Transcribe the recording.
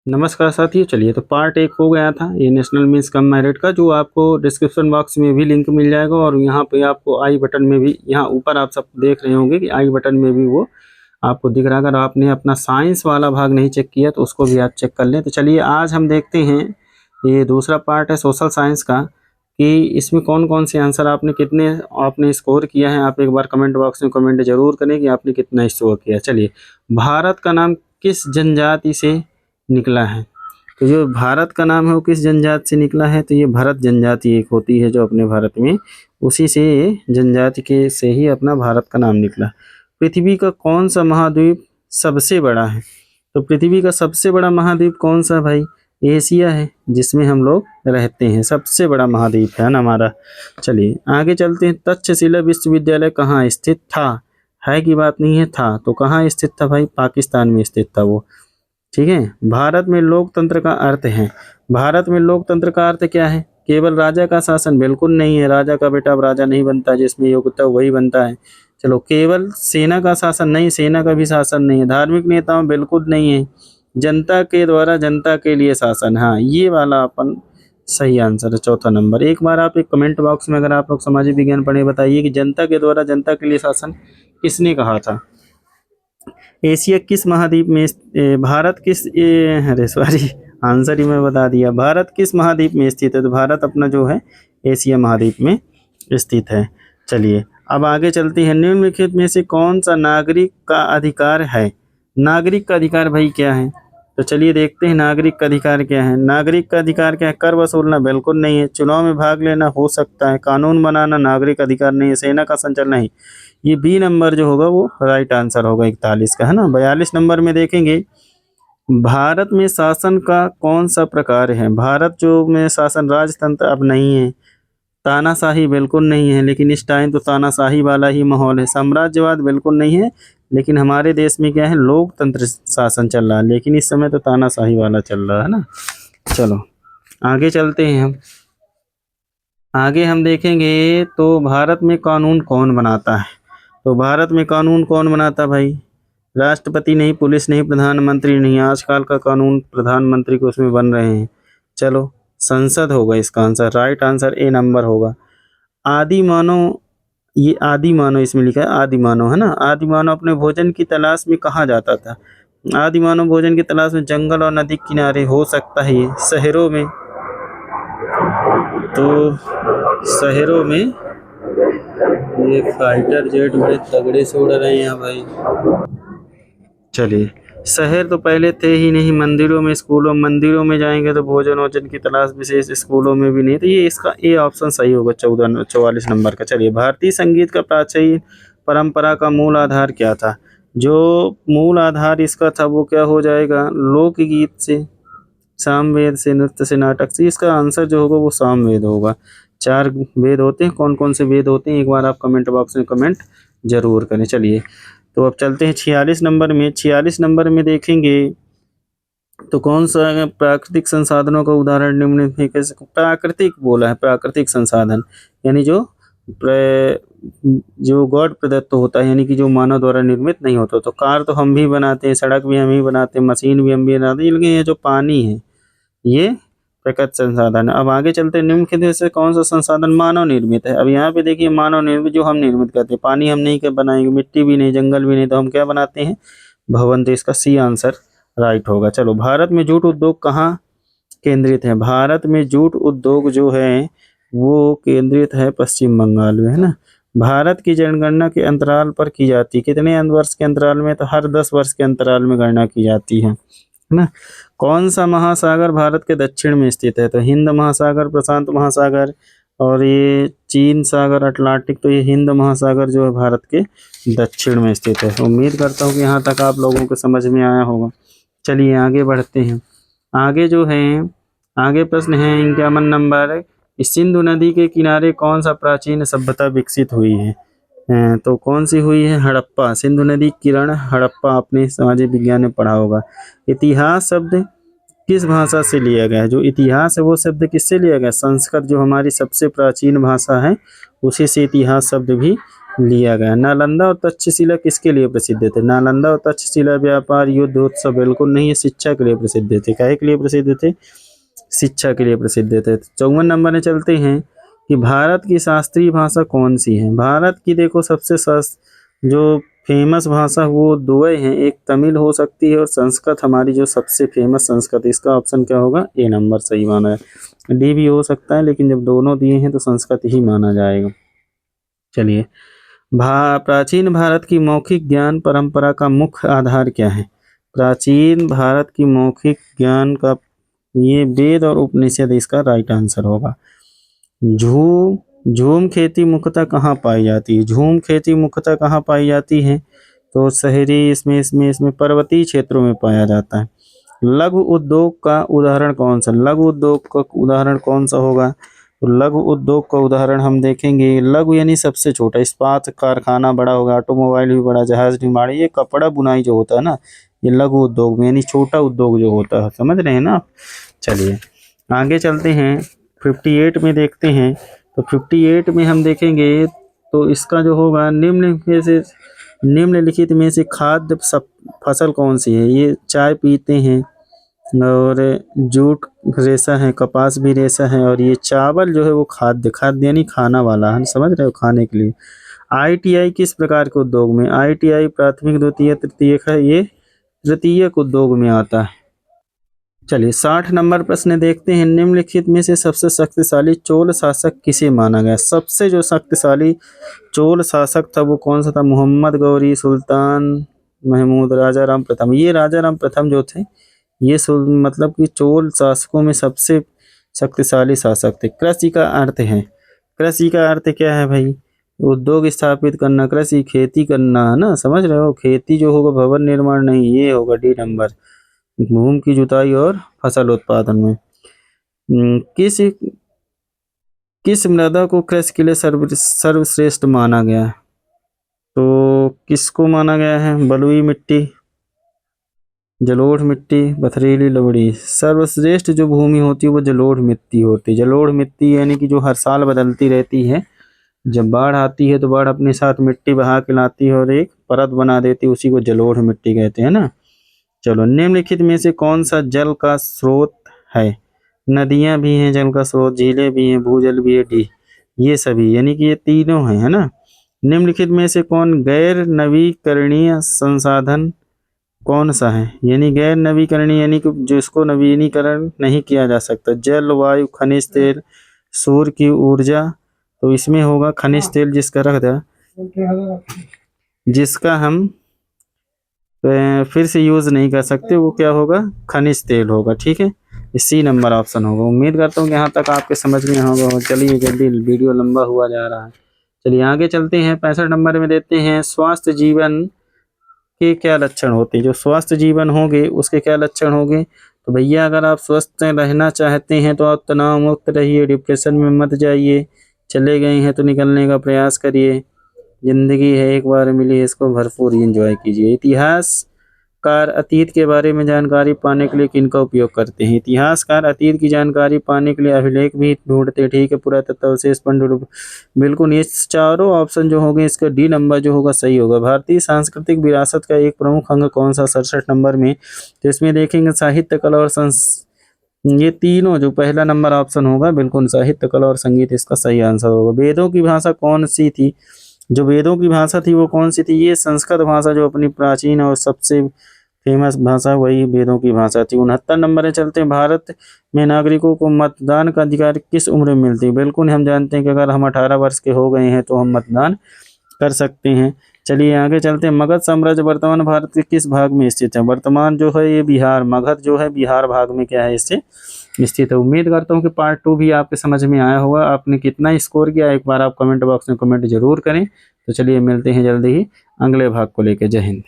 नमस्कार साथियों, चलिए तो पार्ट 1 हो गया था ये नेशनल मिस कम मेरिट का, जो आपको डिस्क्रिप्शन बॉक्स में भी लिंक मिल जाएगा और यहाँ पे आपको आई बटन में भी, यहाँ ऊपर आप सब देख रहे होंगे कि आई बटन में भी वो आपको दिख रहा है। अगर आपने अपना साइंस वाला भाग नहीं चेक किया तो उसको भी आप चेक कर लें। तो चलिए आज हम देखते हैं, ये दूसरा पार्ट है सोशल साइंस का, कि इसमें कौन कौन से आंसर आपने कितने आपने स्कोर किया है। आप एक बार कमेंट बॉक्स में कमेंट जरूर करें कि आपने कितना स्कोर किया। चलिए, भारत का नाम किस जनजाति से निकला है? तो जो भारत का नाम है वो किस जनजाति से निकला है? तो ये भरत जनजाति एक होती है जो अपने भारत में, उसी से जनजाति के से ही अपना भारत का नाम निकला। पृथ्वी का कौन सा महाद्वीप सबसे बड़ा है? तो पृथ्वी का सबसे बड़ा महाद्वीप कौन सा भाई? एशिया है, जिसमें हम लोग रहते हैं। सबसे बड़ा महाद्वीप है ना हमारा। चलिए आगे चलते हैं। तक्षशिला विश्वविद्यालय कहाँ स्थित था? है की बात नहीं है, था। तो कहाँ स्थित था भाई? पाकिस्तान में स्थित था वो। ठीक है। भारत में लोकतंत्र का अर्थ है, भारत में लोकतंत्र का अर्थ क्या है? केवल राजा का शासन? बिल्कुल नहीं है, राजा का बेटा अब राजा नहीं बनता, जिसमें योग्यता वही बनता है। चलो, केवल सेना का शासन? नहीं, सेना का भी शासन नहीं है। धार्मिक नेताओं? बिल्कुल नहीं है। जनता के द्वारा जनता के लिए शासन? हाँ, ये वाला अपन सही आंसर है, चौथा नंबर। एक बार आप एक कमेंट बॉक्स में, अगर आप लोग सामाजिक विज्ञान पढ़े, बताइए कि जनता के द्वारा जनता के लिए शासन किसने कहा था? एशिया किस महाद्वीप में भारत किस अरे सॉरी, आंसर ही मैं बता दिया। भारत किस महाद्वीप में स्थित है? तो भारत अपना जो है एशिया महाद्वीप में स्थित है। चलिए अब आगे चलते हैं। निम्नलिखित में से कौन सा नागरिक का अधिकार है? नागरिक का अधिकार भाई क्या है? तो चलिए देखते हैं नागरिक का अधिकार क्या है। नागरिक का अधिकार क्या है? कर वसूलना? बिल्कुल नहीं है। चुनाव में भाग लेना? हो सकता है। कानून बनाना? नागरिक अधिकार नहीं है। सेना का संचालन? नहीं। ये बी नंबर जो होगा वो राइट आंसर होगा 41 का, है ना। 42 नंबर में देखेंगे, भारत में शासन का कौन सा प्रकार है? भारत जो में शासन राजतंत्र अब नहीं है। तानाशाही? बिल्कुल नहीं है, लेकिन इस टाइम तो तानाशाही वाला ही माहौल है। साम्राज्यवाद? बिल्कुल नहीं है, लेकिन हमारे देश में क्या है, लोकतंत्र शासन चल रहा है, लेकिन इस समय तो तानाशाही वाला चल रहा है ना। चलो आगे चलते हैं हम। आगे हम देखेंगे तो भारत में कानून कौन बनाता है? तो भारत में कानून कौन बनाता भाई? राष्ट्रपति नहीं, पुलिस नहीं, प्रधानमंत्री नहीं। आजकल का कानून प्रधानमंत्री को उसमें बन रहे हैं। चलो, संसद होगा इसका answer. Right answer A number होगा। आदि मानव, ये आदि मानव इसमें लिखा है, आदि मानव, है ना। आदि मानव अपने भोजन की तलाश में कहाँ जाता था? आदि मानव भोजन की तलाश में जंगल और नदी किनारे, हो सकता है ये शहरों में। तो शहरों में ये फाइटर जेट बड़े तगड़े से उड़ रहे हैं यहाँ भाई। चलिए, शहर तो पहले थे ही नहीं। मंदिरों में, स्कूलों, मंदिरों में जाएंगे तो भोजन वोजन की तलाश विशेष स्कूलों में भी नहीं। तो ये इसका ए ऑप्शन सही होगा, 44 नंबर का। चलिए, भारतीय संगीत का प्राचीन परंपरा का मूल आधार क्या था? जो मूल आधार इसका था वो क्या हो जाएगा? लोकगीत से, सामवेद से, नृत्य से, नाटक से। इसका आंसर जो होगा वो सामवेद होगा। 4 वेद होते हैं। कौन कौन से वेद होते हैं एक बार आप कमेंट बॉक्स में कमेंट जरूर करें। चलिए तो अब चलते हैं 46 नंबर में। 46 नंबर में देखेंगे तो कौन सा प्राकृतिक संसाधनों का उदाहरण निम्न में कैसे? प्राकृतिक बोला है, प्राकृतिक संसाधन यानी जो गॉड प्रदत्त होता है, यानी कि जो मानव द्वारा निर्मित नहीं होता। तो कार तो हम भी बनाते हैं, सड़क भी हम ही बनाते हैं, मशीन भी हम भी बनाते हैं, लेकिन ये जो पानी है ये प्राकृतिक संसाधन है। अब आगे चलते हैं। निम्नलिखित में से कौन सा संसाधन मानव निर्मित है? अब यहाँ पे देखिए, मानव निर्मित जो हम निर्मित करते हैं, पानी हम नहीं बनाएंगे, मिट्टी भी नहीं, जंगल भी नहीं, तो हम क्या बनाते हैं? भवन। तो इसका सी आंसर राइट होगा। चलो, भारत में जूट उद्योग कहाँ केंद्रित है? भारत में जूट उद्योग जो है वो केंद्रित है पश्चिम बंगाल में, है ना। भारत की जनगणना के अंतराल पर की जाती है, कितने वर्ष के अंतराल में? तो हर 10 वर्ष के अंतराल में गणना की जाती है ना। कौन सा महासागर भारत के दक्षिण में स्थित है? तो हिंद महासागर, प्रशांत महासागर, और ये चीन सागर, अटलांटिक। तो ये हिंद महासागर जो है भारत के दक्षिण में स्थित है। उम्मीद करता हूँ कि यहाँ तक आप लोगों को समझ में आया होगा। चलिए आगे बढ़ते हैं। आगे जो है, आगे प्रश्न है 51 नंबर। सिंधु नदी के किनारे कौन सा प्राचीन सभ्यता विकसित हुई है? तो कौन सी हुई है? हड़प्पा। सिंधु नदी किरण हड़प्पा, आपने सामाजिक विज्ञान में पढ़ा होगा। इतिहास शब्द किस भाषा से लिया गया है? जो इतिहास है वो शब्द किससे लिया गया? संस्कृत, जो हमारी सबसे प्राचीन भाषा है, उसी से इतिहास शब्द भी लिया गया। नालंदा और तक्षशिला किसके लिए प्रसिद्ध थे? नालंदा और तक्षशिला व्यापार युद्ध उत्सव बिल्कुल नहीं, ये शिक्षा के लिए प्रसिद्ध थे। काहे के लिए प्रसिद्ध थे? शिक्षा के लिए प्रसिद्ध थे। 54 नंबर में चलते हैं कि भारत की शास्त्रीय भाषा कौन सी है? भारत की देखो सबसे जो फेमस भाषा वो दो हैं, एक तमिल हो सकती है और संस्कृत हमारी जो सबसे फेमस संस्कृत। इसका ऑप्शन क्या होगा? ए नंबर सही माना है। डी भी हो सकता है, लेकिन जब दोनों दिए हैं तो संस्कृत ही माना जाएगा। चलिए, प्राचीन भारत की मौखिक ज्ञान परंपरा का मुख्य आधार क्या है? प्राचीन भारत की मौखिक ज्ञान का ये वेद और उपनिषद इसका राइट आंसर होगा। झूम खेती मुख्यतः कहाँ पाई जाती है? झूम खेती मुख्यतः कहाँ पाई जाती है? तो शहरी इसमें पर्वतीय क्षेत्रों में पाया जाता है। लघु उद्योग का उदाहरण कौन सा? लघु उद्योग का उदाहरण कौन सा होगा? तो लघु उद्योग का उदाहरण हम देखेंगे, लघु यानी सबसे छोटा, इस्पात कारखाना बड़ा होगा, ऑटोमोबाइल भी बड़ा, जहाज निर्माण, ये कपड़ा बुनाई जो होता है ना, ये लघु उद्योग में यानी छोटा उद्योग जो होता है, समझ रहे हैं ना। चलिए आगे चलते हैं, 58 में देखते हैं। तो 58 में हम देखेंगे तो इसका जो होगा निम्नलिखित में से खाद्य फसल कौन सी है? ये चाय पीते हैं और जूट रेशा है, कपास भी रेशा है, और ये चावल जो है वो खाद्य यानी खाना वाला है, समझ रहे हो, खाने के लिए। ITI किस प्रकार के उद्योग में? ITI प्राथमिक द्वितीय तृतीयक है, ये तृतीयक उद्योग में आता है। चलिए 60 नंबर प्रश्न देखते हैं। निम्नलिखित में से सबसे शक्तिशाली चोल शासक किसे माना गया? सबसे जो शक्तिशाली चोल शासक था वो कौन सा था? मोहम्मद गौरी, सुल्तान महमूद, राजा राम प्रथम। ये राजा राम प्रथम जो थे ये मतलब कि चोल शासकों में सबसे शक्तिशाली शासक थे। कृषि का अर्थ है, कृषि का अर्थ क्या है भाई? उद्योग स्थापित करना, कृषि खेती करना, है ना, समझ रहे हो। खेती जो होगा भवन निर्माण नहीं, ये होगा डी नंबर, भूमि की जुताई और फसल उत्पादन में। किस मृदा को कृषि के लिए सर्वश्रेष्ठ माना गया है? तो किसको माना गया है? बलुई मिट्टी, जलोढ़ मिट्टी, पथरीली लवड़ी। सर्वश्रेष्ठ जो भूमि होती है वो जलोढ़ मिट्टी होती है। जलोढ़ मिट्टी यानी कि जो हर साल बदलती रहती है, जब बाढ़ आती है तो बाढ़ अपने साथ मिट्टी बहा के लाती है और एक परत बना देती है, उसी को जलोढ़ मिट्टी कहते हैं ना। चलो, निम्नलिखित में से कौन सा जल का स्रोत है? नदियां भी हैं जल का स्रोत, झीलें भी हैं, भूजल भी है, डी ये सभी, यानी कि ये तीनों हैं, है ना। निम्नलिखित में से कौन गैर नवीकरणीय संसाधन कौन सा है? यानी गैर नवीकरणीय यानी कि जिसको नवीनीकरण नहीं किया जा सकता। जल, वायु, खनिज तेल, सूर्य की ऊर्जा। तो इसमें होगा खनिज तेल, जिसका रख दिया, जिसका हम फिर से यूज़ नहीं कर सकते, वो क्या होगा? खनिज तेल होगा। ठीक है, सी नंबर ऑप्शन होगा। उम्मीद करता हूँ कि यहाँ तक आपके समझ में होगा। चलिए जल्दी, वीडियो लंबा हुआ जा रहा है। चलिए आगे चलते हैं। 65 नंबर में देते हैं, स्वस्थ जीवन के क्या लक्षण होते हैं? जो स्वस्थ जीवन होंगे उसके क्या लक्षण होंगे? तो भैया अगर आप स्वस्थ रहना चाहते हैं तो आप तनाव मुक्त रहिए, डिप्रेशन में मत जाइए, चले गए हैं तो निकलने का प्रयास करिए, जिंदगी है एक बार मिली, इसको भरपूर एंजॉय कीजिए। इतिहासकार अतीत के बारे में जानकारी पाने के लिए किनका उपयोग करते हैं? इतिहासकार अतीत की जानकारी पाने के लिए अभिलेख भी ढूंढते हैं। ठीक है, पुरातत्व अवशेष, पांडुलिपि, बिल्कुल ये चारों ऑप्शन जो होंगे इसका डी नंबर जो होगा सही होगा। भारतीय सांस्कृतिक विरासत का एक प्रमुख अंग कौन सा? 67 नंबर में। तो इसमें देखेंगे साहित्य, कला और ये तीनों जो पहला नंबर ऑप्शन होगा बिल्कुल साहित्य, कला और संगीत इसका सही आंसर होगा। वेदों की भाषा कौन सी थी? जो वेदों की भाषा थी वो कौन सी थी? ये संस्कृत भाषा, जो अपनी प्राचीन और सबसे फेमस भाषा, वही वेदों की भाषा थी। 69 नंबर में चलते हैं। भारत में नागरिकों को मतदान का अधिकार किस उम्र में मिलती है? बिल्कुल हम जानते हैं कि अगर हम 18 वर्ष के हो गए हैं तो हम मतदान कर सकते हैं। चलिए आगे चलते हैं। मगध साम्राज्य वर्तमान भारत के किस भाग में स्थित है? वर्तमान जो है ये बिहार, मगध जो है बिहार भाग में क्या है, इससे स्थित है। उम्मीद करता हूँ कि पार्ट 2 भी आपके समझ में आया होगा। आपने कितना स्कोर किया एक बार आप कमेंट बॉक्स में कमेंट जरूर करें। तो चलिए मिलते हैं जल्दी ही अगले भाग को लेकर। जय हिंद।